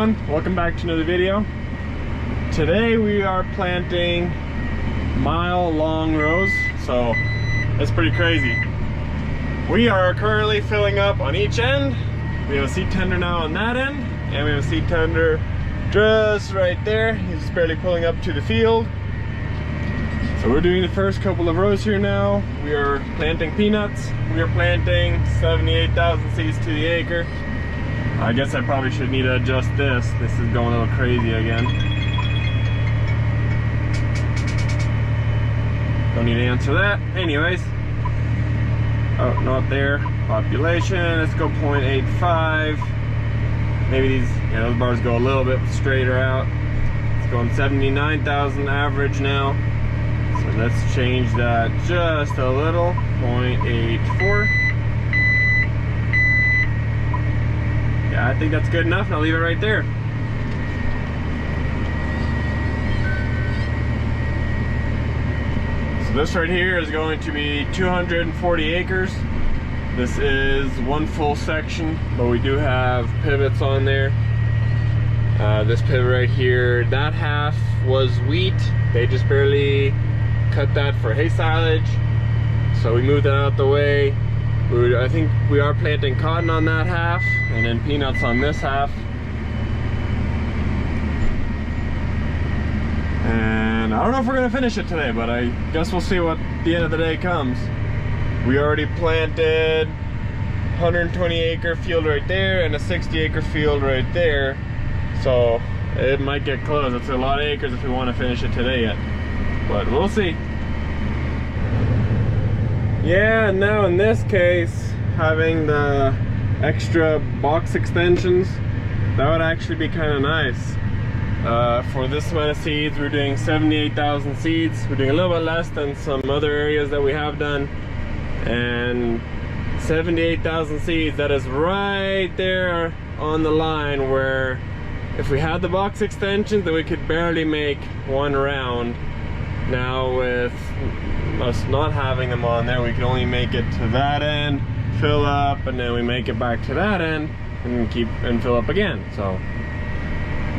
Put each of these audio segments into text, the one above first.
everyone, welcome back to another video. Today we are planting mile-long rows, so it's pretty crazy. We are currently filling up on each end. We have a seed tender now on that end, and we have a seed tender just right there. He's just barely pulling up to the field. So we're doing the first couple of rows here now. We are planting peanuts. We are planting 78,000 seeds to the acre. I guess I probably should need to adjust this. This is going a little crazy again. Don't need to answer that. Anyways. Oh, not there. Population, let's go 0.85. Maybe these, yeah, those bars go a little bit straighter out. It's going 79,000 average now. So let's change that just a little. 0.84. Yeah, I think that's good enough, and I'll leave it right there. So this right here is going to be 240 acres. This is one full section, but we do have pivots on there. This pivot right here, that half was wheat. They just barely cut that for hay silage. So we moved that out the way. I think we are planting cotton on that half, and then peanuts on this half. And I don't know if we're gonna finish it today, but I guess we'll see what the end of the day comes. We already planted 120 acre field right there and a 60 acre field right there. So it might get close. It's a lot of acres if we want to finish it today yet, but we'll see. Yeah, and now in this case, having the extra box extensions, that would actually be kind of nice. For this amount of seeds, we're doing 78,000 seeds. We're doing a little bit less than some other areas that we have done. And 78,000 seeds, that is right there on the line where if we had the box extensions, then we could barely make one round. Now with us not having them on there, we can only make it to that end, fill up, and then we make it back to that end and keep and fill up again. So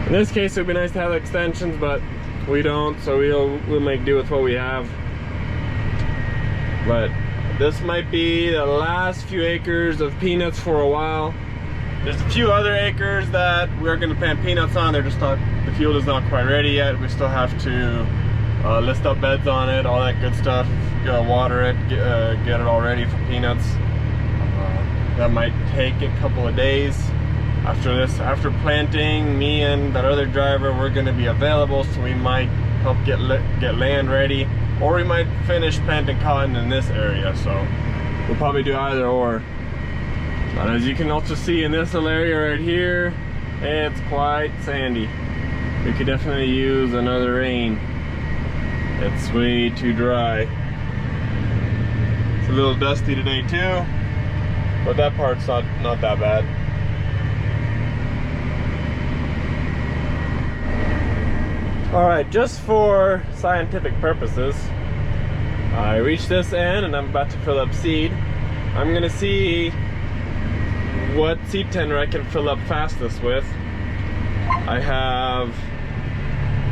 in this case, it would be nice to have extensions, but we don't, so we'll make do with what we have. But this might be the last few acres of peanuts for a while. There's a few other acres that we're going to plant peanuts on. They're just not, the field is not quite ready yet. We still have to list up beds on it, all that good stuff. Water it, get it all ready for peanuts. That might take a couple of days. After this, after planting, me and that other driver, we're going to be available, so we might help get land ready, or we might finish planting cotton in this area. So we'll probably do either or. But as you can also see in this little area right here, it's quite sandy. We could definitely use another rain. It's way too dry. It's a little dusty today too, but that part's not that bad. Alright, just for scientific purposes, I reached this end and I'm about to fill up seed. I'm gonna see what seed tender I can fill up fastest with. I have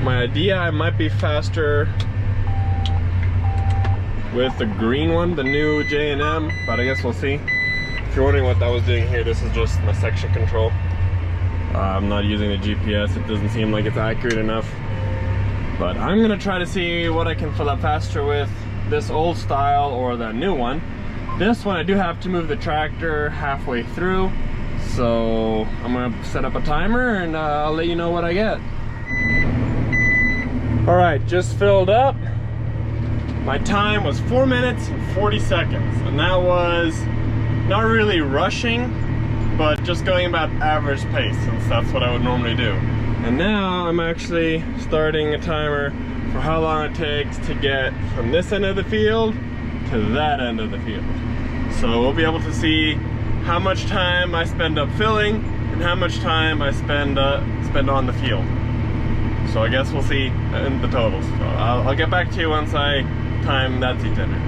my idea I might be faster with the green one, the new J&M, but I guess we'll see. If you're wondering what that was doing here, this is just my section control. I'm not using the GPS, it doesn't seem like it's accurate enough. But I'm gonna try to see what I can fill up faster with this old style or the new one. This one I do have to move the tractor halfway through, so I'm gonna set up a timer and I'll let you know what I get. Alright, just filled up. My time was 4 minutes and 40 seconds, and that was not really rushing, but just going about average pace, since that's what I would normally do. And now I'm actually starting a timer for how long it takes to get from this end of the field to that end of the field. So we'll be able to see how much time I spend up filling and how much time I spend on the field. So I guess we'll see in the totals. So I'll get back to you once I time that seed tender.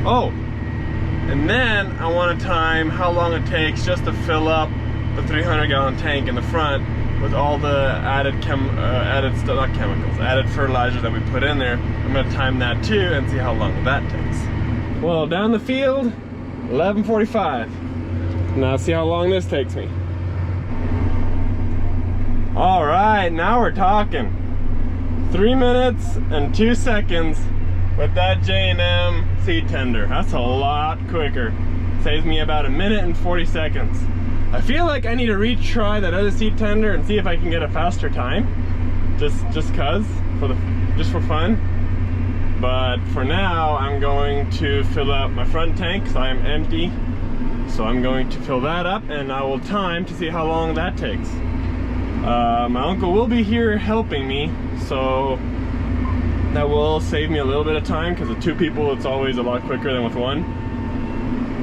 Oh, and then I want to time how long it takes just to fill up the 300-gallon tank in the front with all the added added fertilizers that we put in there. I'm gonna time that too and see how long that takes. Well, down the field, 11:45. Now see how long this takes me. All right, now we're talking. 3 minutes and 2 seconds with that J&M seed tender. That's a lot quicker. Saves me about 1 minute and 40 seconds. I feel like I need to retry that other seed tender and see if I can get a faster time. Just for fun. But for now, I'm going to fill up my front tank because I am empty. So I'm going to fill that up and I will time to see how long that takes. My uncle will be here helping me, so that will save me a little bit of time because with 2 people it's always a lot quicker than with 1.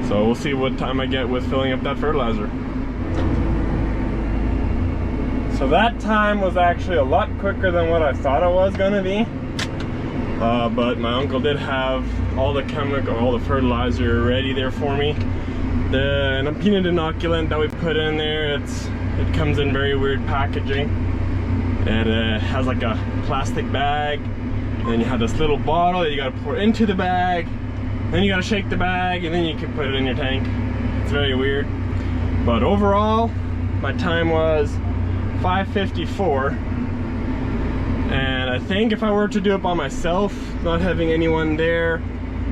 So we'll see what time I get with filling up that fertilizer. So that time was actually a lot quicker than what I thought it was gonna be. But my uncle did have all the fertilizer ready there for me. The peanut inoculant that we put in there, it comes in very weird packaging. It has like a plastic bag, and then you have this little bottle that you gotta pour into the bag, then you gotta shake the bag, and then you can put it in your tank. It's very weird. But overall, my time was 5:54. And I think if I were to do it by myself, not having anyone there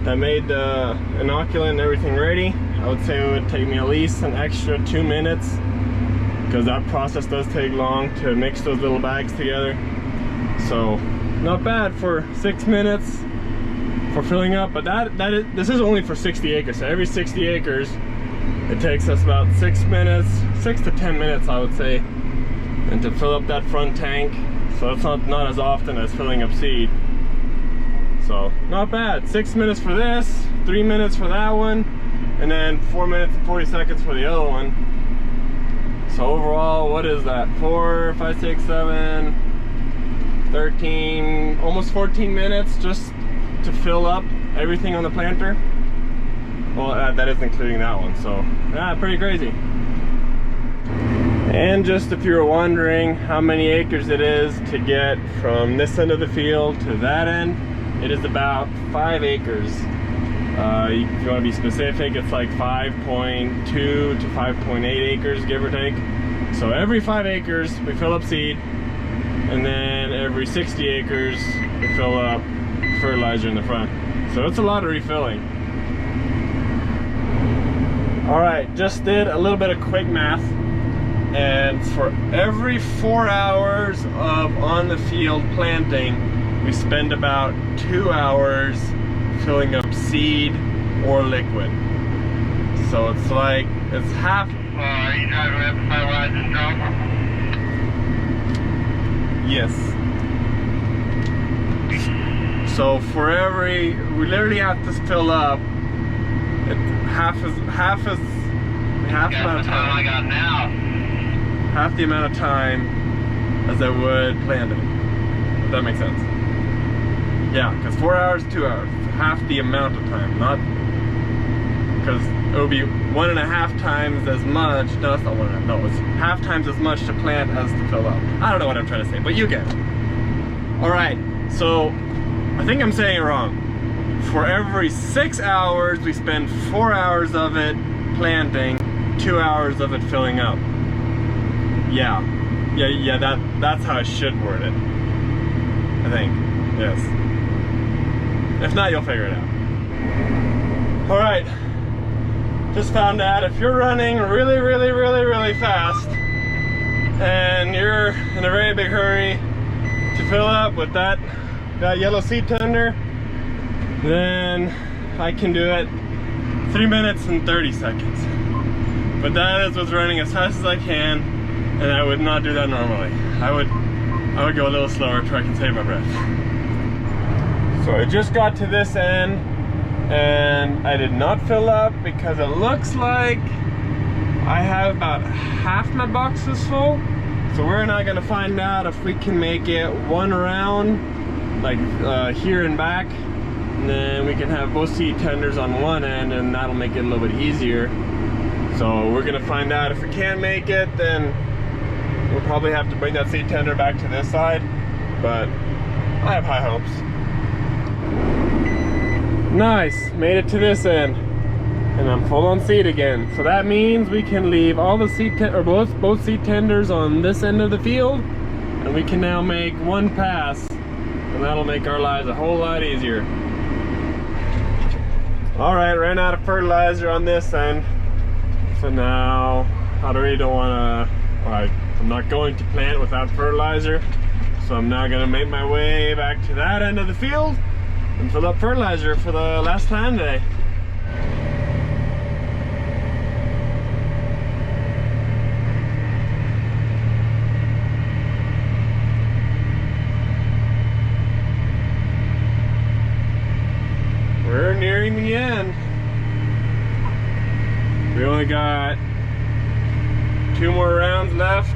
that made the inoculant and everything ready, I would say it would take me at least an extra 2 minutes, because that process does take long to mix those little bags together. So not bad for 6 minutes for filling up, but this is only for 60 acres. So every 60 acres, it takes us about 6 minutes, 6 to 10 minutes, I would say, and to fill up that front tank. So it's not as often as filling up seed. So not bad. 6 minutes for this, 3 minutes for that one, and then 4 minutes and 40 seconds for the other one. So overall, what is that? 4, 5, 6, 7, 13, almost 14 minutes just to fill up everything on the planter. Well, that is including that one, so yeah, pretty crazy. And just if you're wondering how many acres it is to get from this end of the field to that end, it is about 5 acres. If you want to be specific, it's like 5.2 to 5.8 acres, give or take. So every 5 acres, we fill up seed, and then every 60 acres, we fill up fertilizer in the front. So it's a lot of refilling. All right, just did a little bit of quick math. And for every 4 hours of on the field planting, we spend about 2 hours filling up seed or liquid. So it's like, it's half. Are you driving up the fertilizer truck? Yes. So for every, we literally have to fill up half the amount of time I got now. Half the amount of time as I would planting. If that makes sense. Yeah, because 4 hours, 2 hours, half the amount of time, not because it would be 1.5 times as much. No, that's not 1.5. No, it's half times as much to plant as to fill up. I don't know what I'm trying to say, but you get it. All right, so I think I'm saying it wrong. For every 6 hours, we spend 4 hours of it planting, 2 hours of it filling up. Yeah, that's how I should word it. I think, yes. If not, you'll figure it out. All right, just found out if you're running really fast and you're in a very big hurry to fill up with that yellow seed tender, then I can do it 3 minutes and 30 seconds. But that is what's running as fast as I can, and I would not do that normally. I would go a little slower so I can save my breath. So I just got to this end and I did not fill up because it looks like I have about half my boxes full. So we're not gonna find out if we can make it one round, like here and back, and then we can have both seed tenders on one end, and that'll make it a little bit easier. So we're gonna find out. If we can't make it, then We'll probably have to bring that seed tender back to this side, but I have high hopes. Nice, made it to this end, and I'm full on seed again. So that means we can leave all the seed or both seed tenders on this end of the field, and we can now make one pass, and that'll make our lives a whole lot easier. All right, ran out of fertilizer on this end, so now I really don't want to. I'm not going to plant without fertilizer, so I'm now gonna make my way back to that end of the field and fill up fertilizer for the last time today. We're nearing the end. We only got 2 more rounds left.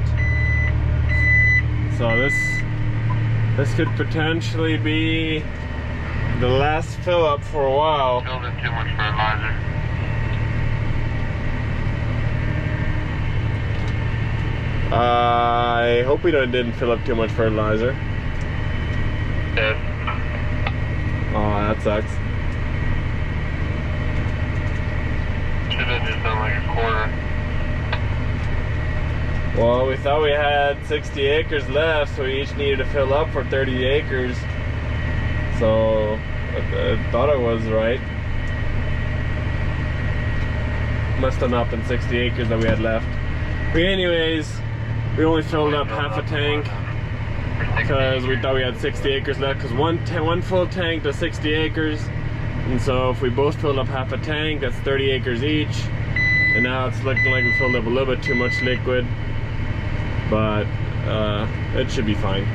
So this could potentially be the last fill up for a while. Filled in too much fertilizer. I hope we didn't fill up too much fertilizer. Did. Oh, that sucks. Should have just done like a quarter. Well, we thought we had 60 acres left, so we each needed to fill up for 30 acres. So I thought I was right. Must have not been 60 acres that we had left. But anyways, we only filled up half a tank because we thought we had 60 acres left, because one full tank to 60 acres. And so if we both filled up half a tank, that's 30 acres each. And now it's looking like we filled up a little bit too much liquid, but it should be fine.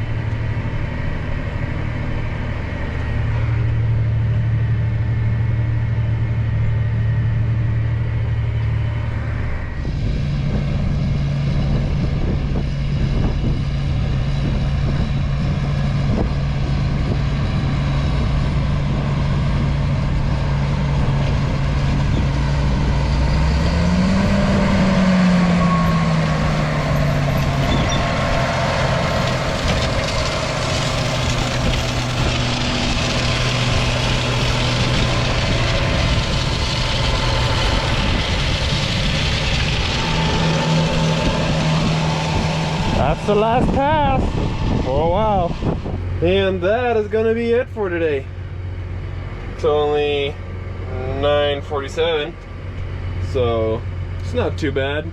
That's the last pass for a while. And that is gonna be it for today. It's only 9:47, so it's not too bad.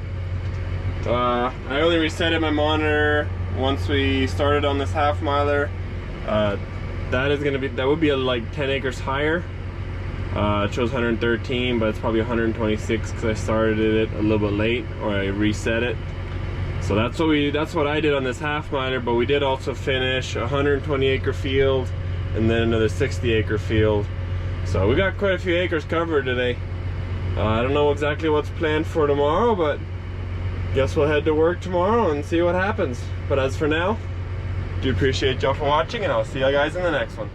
I only resetted my monitor once we started on this half miler. That would be like 10 acres higher. It shows 113, but it's probably 126 because I started it a little bit late, or I reset it. So that's what I did on this half miler, but we did also finish a 120 acre field and then another 60 acre field. So we got quite a few acres covered today. I don't know exactly what's planned for tomorrow, but guess we'll head to work tomorrow and see what happens. But as for now, do appreciate y'all for watching, and I'll see you guys in the next one.